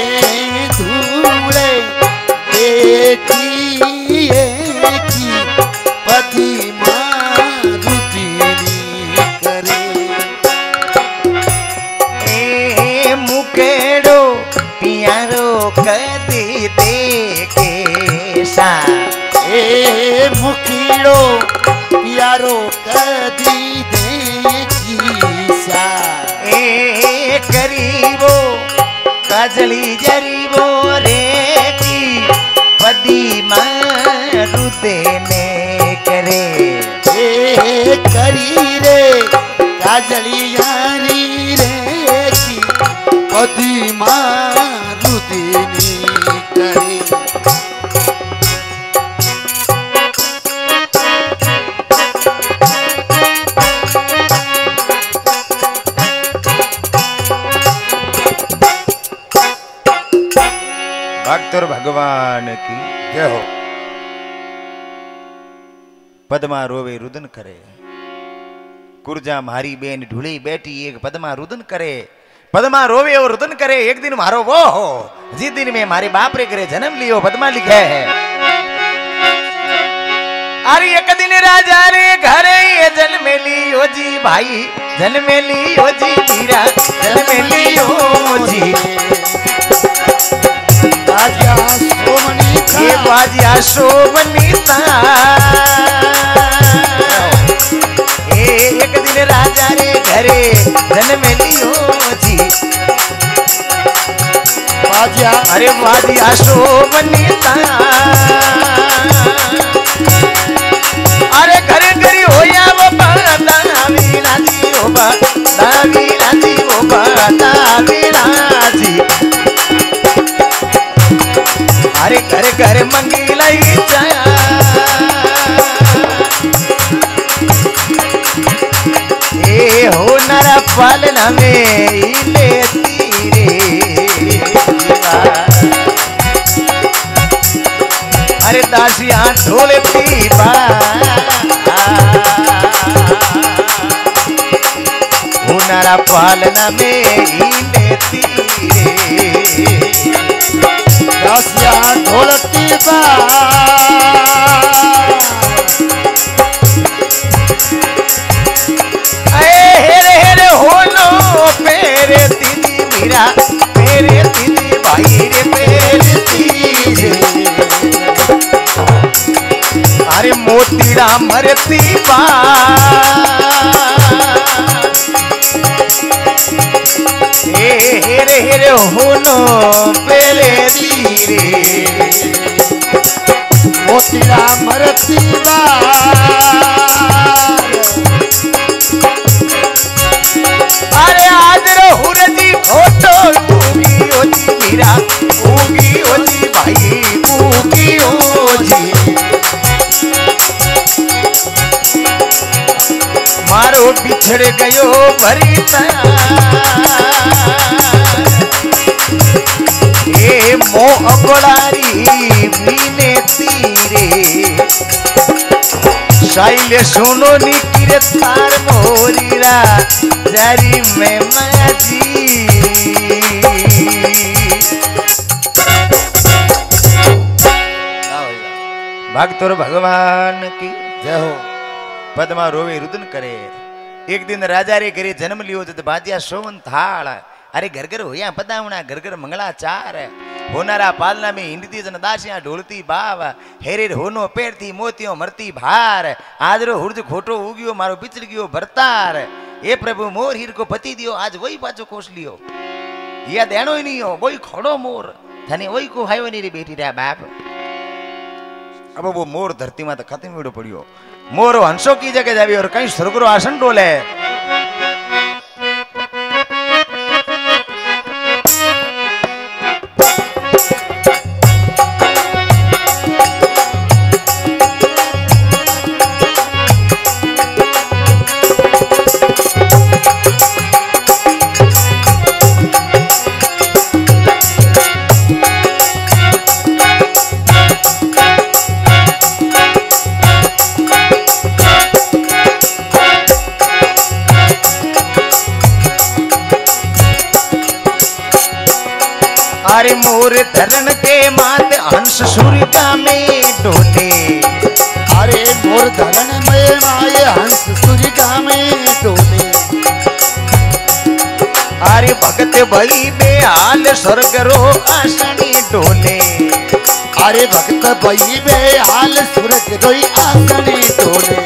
धूले बेटी की पति मारुति करे, ए मुकेड़ो पियारो कदी दे के सा, ए मुकीड़ो प्यारो कदी दे की सा, ए करीबो काजली जरीबो रे की पदी मारू देने करे, ए करी रे काजली यारी रे की पति मारू देने करे। भक्त और भगवान की जय हो। पद्मा रोवे रुदन करे, कुर्जा मारी बेन ढूली बेटी एक पद्मा रुदन करे, पद्मा रोवे और रुदन करे। एक दिन मारो वो हो जिस दिन में मारे बाप रे करे जन्म लियो, पद्मा लिखे है। अरे एक दिन राजा रे घरे ये जन्म लियो जी भाई, जन्म लियो जी मीरा, जन्म लियो जी। राजा सोमनी था बाजिया शोभनीता एक दिन राजा रे घरे जन्म लियो जी बाजिया अरे बाजिया शोभनीता अरे घरे घरी होया वो वीणा जी वो वीणा जी वो वीणा जी अरे घर घर मंगीलाई जाया ए हो नरा पालना में लेती रे अरे दासियां ढोलती बा हो नरा पालना में लेती रे दासिया ढोलती बा हेरे हेरे होनो पेरे दीदी मीरा पेरे दीदी भाई रे पेरे दीदी अरे मोतीड़ा मरती बा हेरे हेरे होनो पेरे दीरे मोतीड़ा मरती बा अरे आज रो हुरजी खोटो उगी ओजी मीरा उगी ओजी भाई उगी ओजी मारो बिछड़ गयो भरीता ए मो अबड़ारी मीने तीरे साइले सुनो निकिरे तार मोरीरा जारी में माजी भक्तों भगवान की जय हो पद्मा रोवे रुदन करे एक दिन राजा रे घरे जन्म लियो तो बाजिया सोवन थाल अरे घर घर होया पदावना घर घर मंगलाचार होनारा पालना में हिंदती जनदासियां ढोलती बाव हेरे होनो पेरती मोतियों मरती भार आजरो हुर्ज खोटो उगियो मारो बिचड़ गयो भरतार ए प्रभु मोर हीर को पति दियो आज वही पाछो कोस लियो या देनो ही नहीं हो वही खड़ो मोर धने वही को हायो नहीं रे बेटी रे बाप अब वो मोर धरती में तो खत्म विड़ो पड़ियो मोर हंसों की जगह जावी और कहीं स्वर्गरो आसन डोले अरे मोर धरण के मात हंस सूर्या में डोले अरे मोर धरण में माए हंस सूर्या में डोले अरे भगत भई बेहाल स्वर्ग रो आसनी डोले अरे भक्त भई बेहाल स्वर्ग रोई आसनी डोले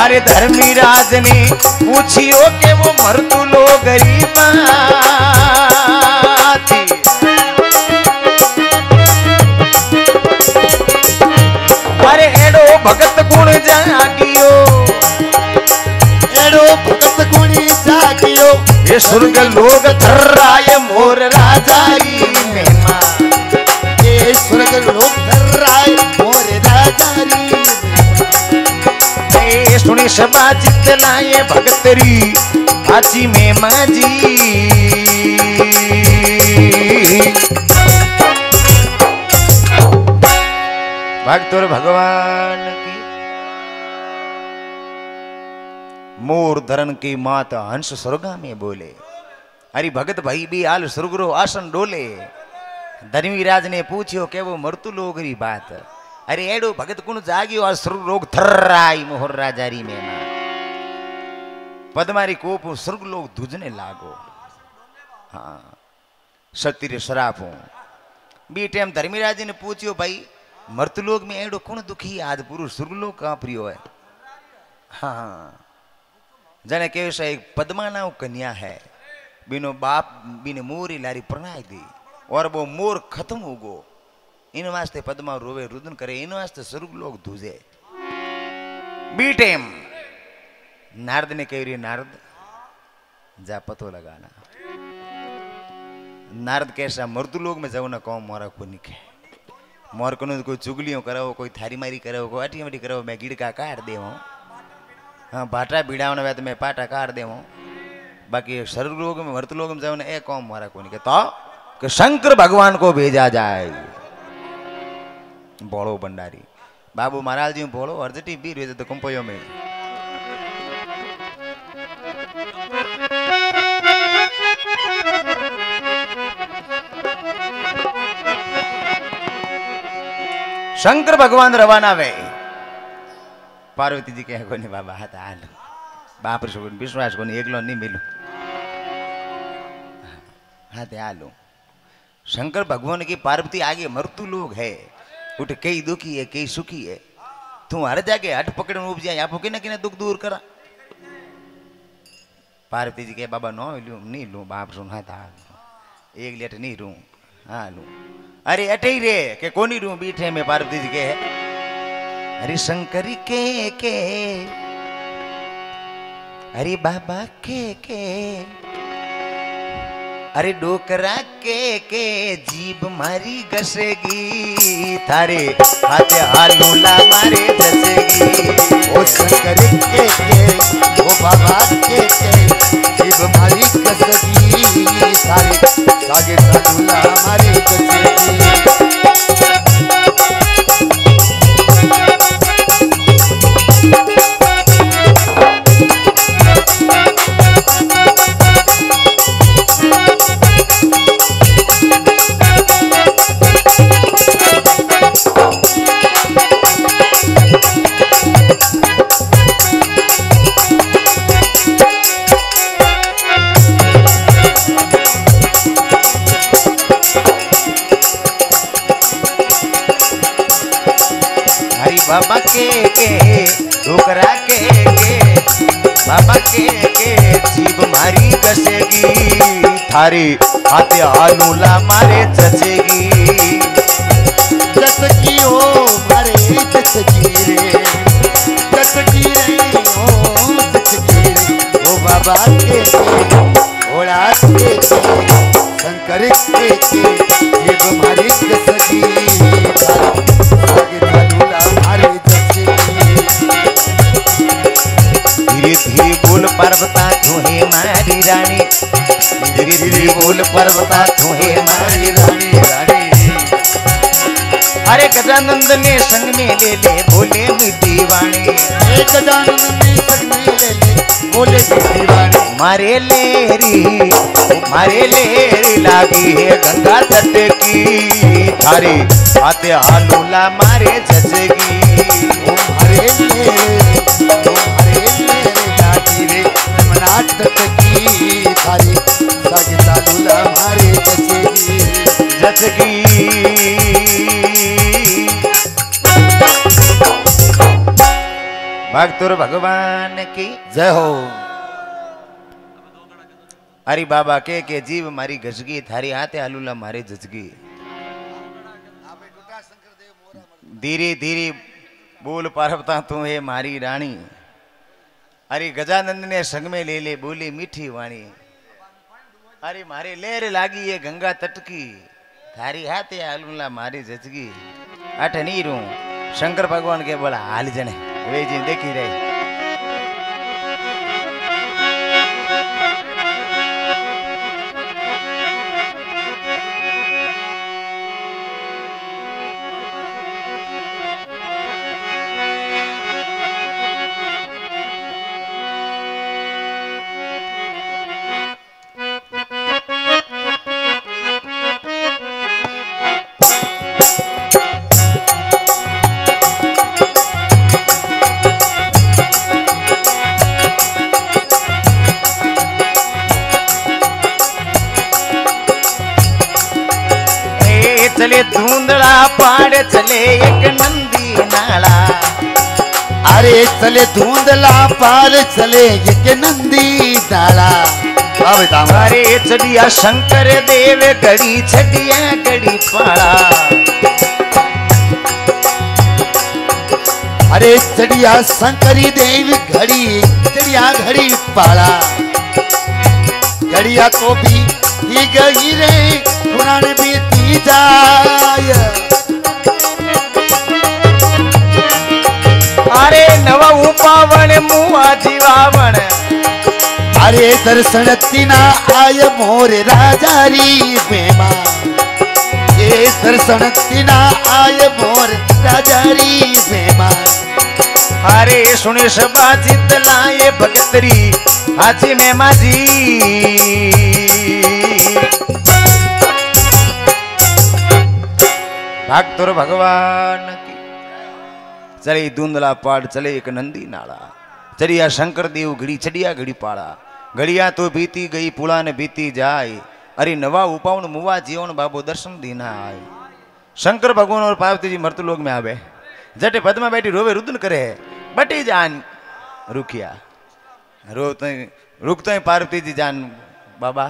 अरे धर्मी राज ने पूछियो के वो मर्दू लो गरीबा अरे एडो भगत गुण जागियो एडो भगत गुण जागियो ये स्वर्ग लोग थर्राए मोर राजारी मेहमा ये स्वर्ग लोग थर्राए मोर राजारी ए सुनी सभा चित लाए भगतरी आची में माजी भक्तों भगवान की मोर धरण की मात हंस स्वर्गा में बोले अरे भगत भाई भी आल स्वर्गरो आसन डोले धर्मीराज ने पूछो के वो मृत्यु लोगरी बात अरे एडो भगत कुण जागियो आ स्वर्ग लोग थर्राई मोहर राजारी में मां पद्मारी कोप स्वर्ग लोग दूजने लागो हाँ सतीर शराफो बी टाइम धर्मीराज ने पूछो भाई मृतलोक में एडो कौन दुखी आज पुरुष स्वर्गलोक कहाँ प्रियो है। हाँ जने के एक पद्मा नाव कन्या है बिनो बाप बिने मोरी लारी प्रणाय दी और वो मोर खत्म हो गो इन वास्ते पद्मा रोवे रुदन करे इन वास्ते स्वर्गलोक धूजे बीटेम नारद ने कह रही नारद जा पतो लगाना। नारद कैसा मृतलोक में जाओ ना कौन मोरा को निके मोर को कोई चुगलियों कराओ कोई थारी मारी कराओ कोई अटी मटी कराओ मैं गिड़का काट दे हाँ भाटा बीड़ावना वे तो मैं पाटा काट दे बाकी स्वर्गलोक में मृतलोक में जाओ ना ए कौन मोरा को निके तो कि शंकर भगवान को भेजा जाए। बोलो भंडारी बाबू महाराज जी बोलो अर्जटी भी रहे तो कंपोयो में शंकर भगवान रवाना वे पार्वती जी कहे कोनी बाबा हाथ आलो बाप रे सोगन विश्वास कोनी एकलो नहीं मिलू हाथ आलो। शंकर भगवान की पार्वती आगे मृत्यु लोग है उठ कई दुखी है कई सुखी है तू हर जाके हट पकड़ उब जाए आप कि ना दुख दूर करा। पार्वती जी के बाबा नो लू नहीं लू बाप सुन हाथ आलो एक लेट नहीं रू हाँ लू अरे अटे ही रे के कोनी रू बीठे में पार्वती जी के अरे शंकरी के अरे बाबा के अरे डोकरा के जीभ मारी घसेगी थारे हाथे हालूला मारे जसेगी ओ शंकर के ओ बाबा के जीभ मारी घसेगी थारे सागे हालूला मारे जसेगी। बाबा के डोकरा के बाबा के जीभ मारी घसेगी थारी हाथे हालूला मारे जसेगी जसकी ओ मारे जसकी रे ओ जसकी रे ओ बाबा के ओड़ा के शंकर के जीभ मारी घसेगी धीरे धीरे बोल पर्वता तुहे मारी रानी धीरे धीरे बोल पर्वता तुहे मारी रानी अरे गजानंद ने संग में ले बोले मीठी वाणी गजानंद ने संग में ले बोले मीठी वाणी मारे लेरी लागी है गंगा तट की थारी हाथे हालूला मारे जसेगी मारे लागी रे यमुना तट की थारी सागे हालूला मारे जसेगी भक्तुर भगवान की जय हो। अरे बाबा के जीव मारी घसगी थारी हाथे हालूला मारे जसगी धीरे धीरे बोल पार्वता तू है मारी रानी अरे गजानंद ने संग में ले बोली मीठी वाणी अरे मारे लेर लागी ये गंगा तट की थारी हाथे हालूला मारी जसगी अठ नहीं रू शंकर भगवान के बोला हाल जने वे जी देखी रहे चले धुंधला पाड़ चले एक नंदी नाला। अरे चले धुंधला पार चले एक नंदी नाला। अरे चढ़िया शंकर देव घड़ी छटिया घड़ी पाड़ा। अरे चढ़िया शंकरी देव घड़ी चढ़िया घड़ी पाड़ा। घड़िया तो भी गई रे पुराण बीती जाय। अरे नवा उपावण मुआ जीवावण। अरे दर्शन तीना आय मोर राजारी बेमा। ये दर्शन तीना आय मोर राजारी बेमा। अरे सुने सबा चित लाए भगतरी हाची में माजी। भक्तों भगवान की चले धुंधला पाड़ चले एक नंदी नाला। चढ़िया शंकर देव घड़ी चढ़िया घड़ी पाड़ा। घड़िया तो बीती गई पुला ने बीती जाए। अरे नवा उपावन मुवा जीवन बाबू दर्शन दीना आए। शंकर भगवान और पार्वती जी मृत्युलोक में आवे। जटे पद में बैठी रोवे रुदन करे बटी जान रुकिया रोते रुकते हैं पार्वती जी जान बाबा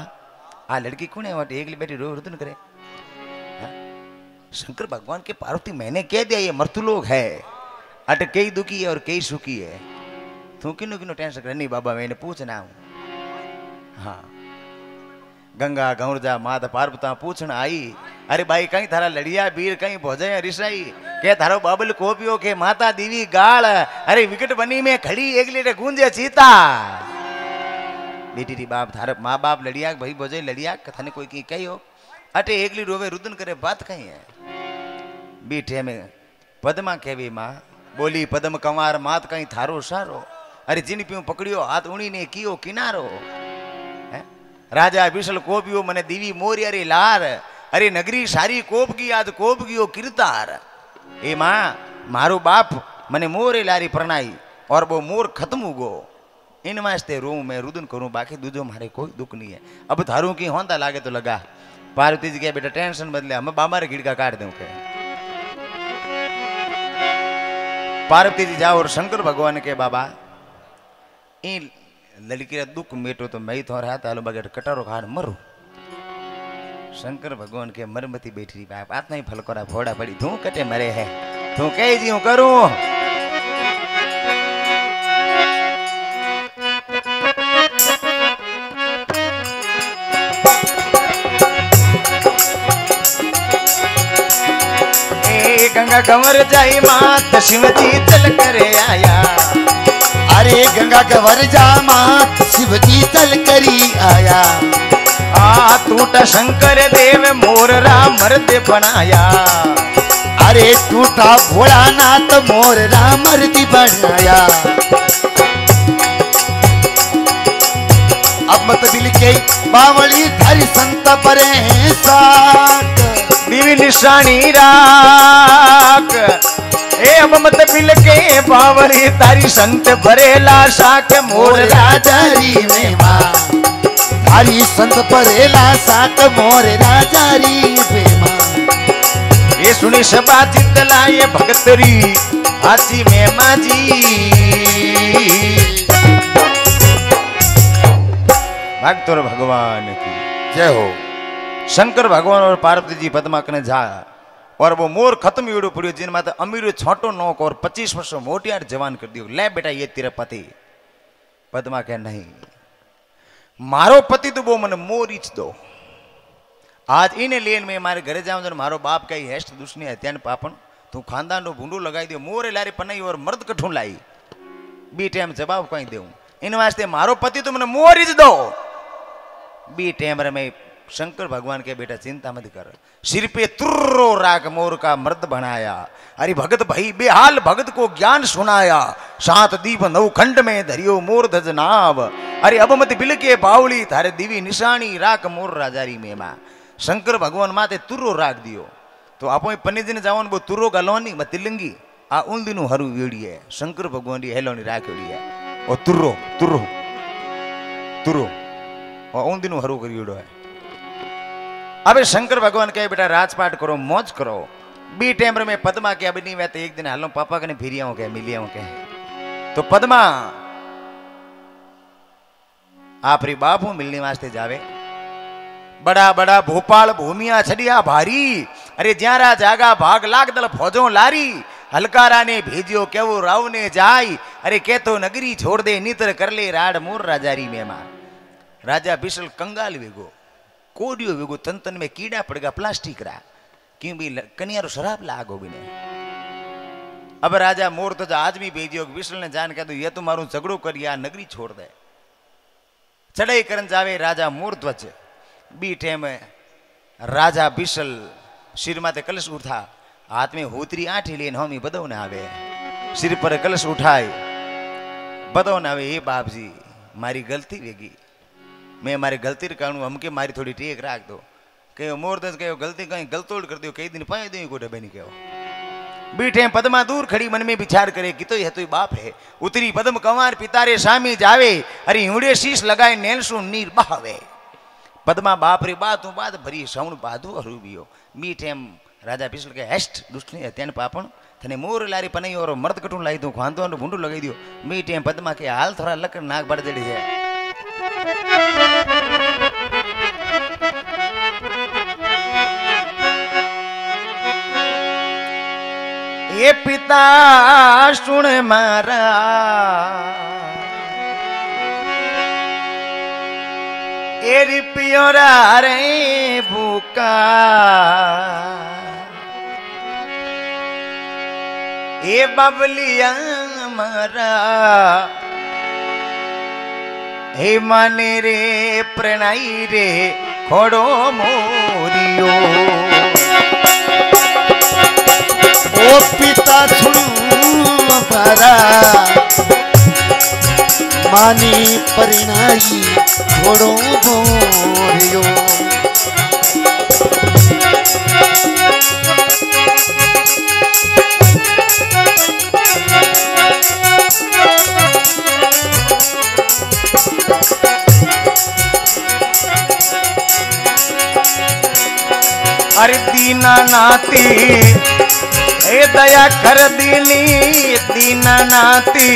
आ लड़की कौन है वट एकली बैठी रोवे रुदन करे। शंकर भगवान के पार्वती मैंने कह दिया ये मृत्युलोक है। अट कई दुखी है और कई सुखी है। तू किनो किनो टेंशन कर नहीं बाबा मैंने पूछना हूं। हाँ गंगा गौरजा माता पार्वता पूछना आई। अरे भाई कहीं थारा लड़िया बीर कहीं भोजे रिसाई के थारो बाबल कोपियो के माता दीवी गाल। अरे विकट बनी में खड़ी एक लीटर गूंजे चीता। बेटी री बाप थारे माँ बाप लड़िया भाई भोजे लड़िया थाने कोई की कही हो। अटे एकली रोवे रुदन करे बात कहीं है। बीठे में पदमा केवी माँ बोली पदम कंवार मात कहीं थारो सारो। अरे जिन पियो पकड़ियो हाथ उणी ने कियो किनारो। राजा विशल कोपियो मने दीवी मोरी अरे लार। अरे नगरी सारी कोप की आज कोप गियो किरतार। ए माँ मारो बाप मने मोरे लारी प्रणाई और वो मोर खत्म उगो। इन वास्ते रो मैं रुदन करूं बाकी दूजो मारे कोई दुख नहीं है। अब थारू की होंदा लागे तो लगा। पार्वती जी के बेटा टेंशन बदले हम बाबा रे गिड़का काट दूं के। पार्वती जी जाओ और शंकर भगवान के बाबा इन लड़की दुख मेटो तो मैं तो रहा था बगैर कटारो खान मरू। शंकर भगवान के मरमती बैठी बाप आतना ही फलकोरा फोड़ा पड़ी तू कटे मरे है तू कह जी हूं करूं। गंगा कंवर जाई मात शिव जी चल करे आया। अरे गंगा कंवर जा मात शिव जी चल करी आया। आ टूटा शंकर देव मोर राम मर्द बनाया। अरे टूटा भोलानाथ मोर राम मर्द बनाया। अब मत बिल के बावली थारी संत परे साक। दिवी निशानी राख ए अब मत बिल के बावली तारी संत भरेला साक मोर राजारी में माँ। थारी संत परेला साक मोर राजारी में माँ। ये सुनी सबा चित लाए भगतरी हाथी में माजी। भक्तों भगवान की जय हो। शंकर भगवान और पार्वती जी पद्मा कने जा और वो मोर खत्म यूड़ो पड़ियो जिन माते अमीर छोटो नौक और 25 वर्ष मोटियार जवान कर दियो। ले बेटा ये तेरा पति। पद्मा कहे नहीं मारो पति तो वो मन मोरीच दो। आज इन्हें लेन में मारे घरे जाऊं जन मारो बाप कई हेस्ट दुश्मनी हत्यान पापन तू खानदान नो भूंडू लगाई दियो मोरे लारी पनाई और मर्द कठून लाई। बी टाइम जवाब कहीं देऊं इन वास्ते मारो पति तो मन मोरीच दो। बी टाइम रे में शंकर भगवान के बेटा चिंता मत कर सिर पे तुर्रो राग मोर का मर्द बनाया। अरे भगत भाई बेहाल भगत को ज्ञान सुनाया। 7 दीप 9 खंड में धरियो मोर धज नाव। अरे अब मत बिल के बावली थारे दीवी निशानी राख मोर राजारी में मां। शंकर भगवान माते तुर्रो राग दियो तो आप पन्नी दिन जाओ वो तुर्रो गलोनी मत तिलंगी आ उन दिनों हरू वेड़ी है। शंकर भगवान की हेलोनी राख वेड़ी है और तुर्रो तुर्रो तुर्रो और उन दिनों हरू करी है। अबे शंकर भगवान कहे बेटा राजपाट करो मौज करो। बी टेम्पर में पद्मा के अभी नहीं वे तो एक दिन हालो पापा कने फिरिया हो के मिलिया हो के तो पद्मा आपरी बापू मिलने वास्ते जावे। बड़ा बड़ा भोपाल भूमिया छड़िया भारी अरे ज्यारा जागा भाग लाग दल फौजों लारी हलकारा ने भेजियो केवो राव ने जाय अरे के तो नगरी छोड़ दे नितर कर ले राड मोर राजारी मेहमान। राजा बिशल कंगाल वेगो कोडियो वेगो तन तन में कीड़ा पड़ेगा प्लास्टिक रा क्यों भी कन्या रो शराब लागो बिने। अब राजा मोर तो आदमी भेजियो बिशल ने जान कह दो ये तो मारू झगड़ो करिया नगरी छोड़ दे। चढ़ाई करन जावे राजा मोर ध्वज बी टेम राजा बिशल सिर माथे कलश उठा हाथ में होतरी आठी लेन होमी बदो न आवे सिर पर कलश उठाए बदो न आवे हे बाप जी मारी गलती वेगी मैं मारी गलती कारणु हमके मारी थोड़ी टेक राख दो कहो मोर दस कहो गलती कहीं गलतोड़ कर दो कई दिन पाए दो को डबे नहीं कहो। बीठे पद्मा दूर खड़ी मन में विचार करे कि तो यह तो बाप है। उतरी पद्म कंवार पितारे सामी जावे अरे हुड़े शीश लगाए नेलसु नीर बहावे। पद्मा बाप रे बात भरी सौण बाधु अरूबियो मीठे राजा बिशल के हेस्ट दुष्टनी हत्यान पापण थने मोर लारी पनई और मर्द कटू लाई दू खांतो और भूंडू लगाई दियो। मीठे पद्मा के हाल थोड़ा लकड़ नाक बढ़ जड़ी है। ये पिता सुन मारा एरी पियोरा रे भूका ए बबलिया मारा हे माने रे प्रणई रे खोड़ो मोरियो। ओ पिता सुनु मारा मानी परिणाई घोड़ो मोरियो। अरे दीना नाती ए दया कर दीनी दीना नाती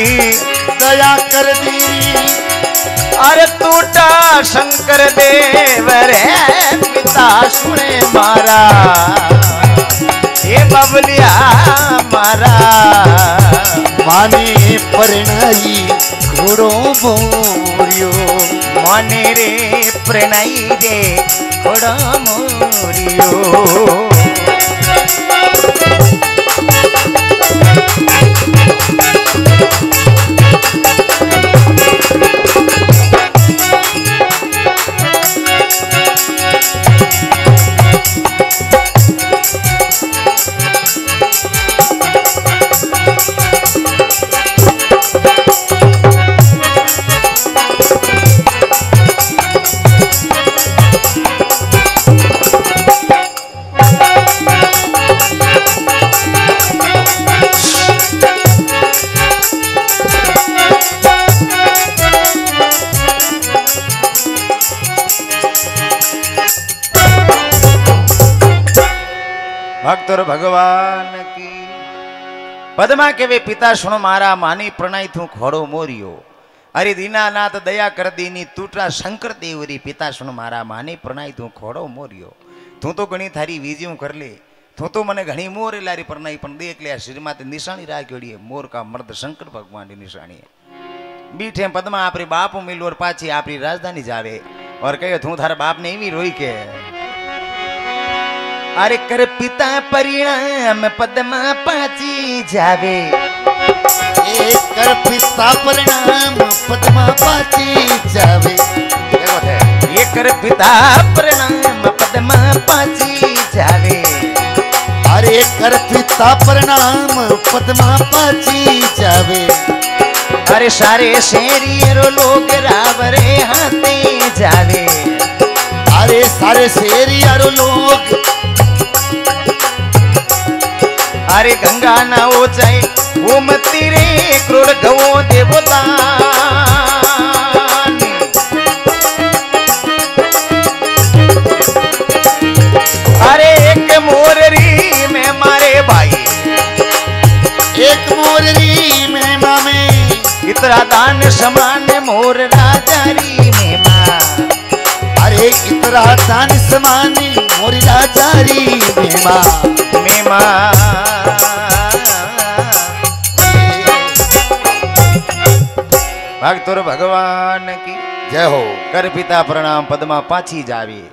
दया कर दीनी अरे टूटा शंकर देव रे पिता सुने मारा ये बबलिया मारा माने प्रणई घोड़ो मोरियो। माने रे प्रणई रे घोड़ो मोरियो। भक्तों भगवान की पद्मा के वे पिता सुनो मारा मानी प्रणय थू खोड़ो मोरियो। अरे दीनानाथ दया कर दीनी टूटा शंकर देवरी पिता सुनो मारा मानी प्रणय थू खोड़ो मोरियो। तू तो घणी थारी वीजियों कर ले तू तो मने घणी मोर लारी प्रणय पण देख लिया सिर माते निशानी राखी है मोर का मर्द शंकर भगवान की निशानी है। बीठे पद्मा आपरे बाप मिल और पाछी आपरी राजधानी जावे और कहे तू थारा बाप ने भी रोई के अरे कर पिता परिणाम पद्मा पाची जावे। एक कर पिता परिणाम पद्मा पाची जावे। ये कर पिता परिणाम पद्मा पाची जावे। अरे कर पिता परिणाम पद्मा पाची जावे। अरे सारे शेरियो लोग रावरे हाथे जावे। अरे सारे शेरियो लोग अरे गंगा ना हो जाए वो मती रे क्रोड़ गवो देवता इतरा दान समान मोर राजा री मेमा। अरे इतरा दान समानी मोरी राजारी मेमा मेमा। भक्तोर भगवान की जय हो। कर पिता प्रणाम पदमा पाछी जावे,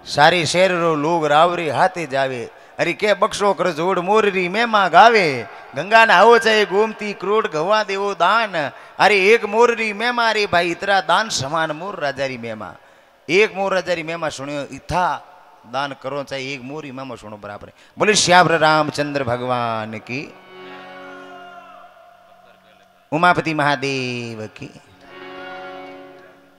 सारी शेर रो लोग रावरी हाथे जावे। अरे के बक्सो कर जोड़ मोररी मेमा गावे, गंगा नहाओ चाहे गोमती क्रोड़ गवा देवो दान। अरे एक मोररी मेमा रे भाई इतरा दान समान मोर राजारी मेमा। एक मोर राजारी मेमा सुनियो इथा दान करो चाहे एक मोरी मेमा सुनो बराबर है। बोले श्यावर रामचंद्र भगवान की, उमापति महादेव की।